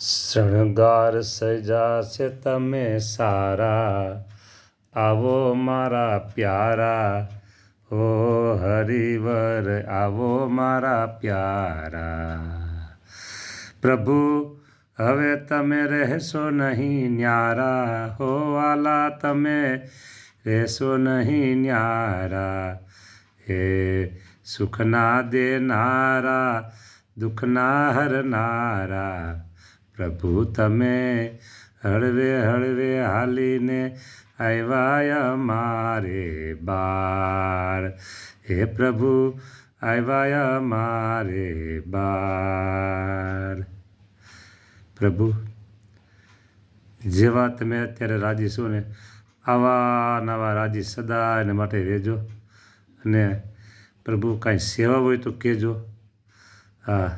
શણગાર સજાશે તમે સારા, આવો મારા પ્યારા, ઓ હરિવર આવો મારા પ્યારા. પ્રભુ હવે તમે રહેશો નહીં ન્યારા, હો વાલા તમે રહેશો નહીં ન્યારા. હે સુખના દેનારા, દુઃખના હરનારા, પ્રભુ તમે હળવે હળવે હાલીને આવ્યા અમારે બાર. હે પ્રભુ આવ્યા અમારે બાર. પ્રભુ જેવા તમે અત્યારે રાજી છો ને, આવા નવા રાજી સદાયને માટે રહેજો. અને પ્રભુ કાંઈ સેવા હોય તો કહેજો. હા.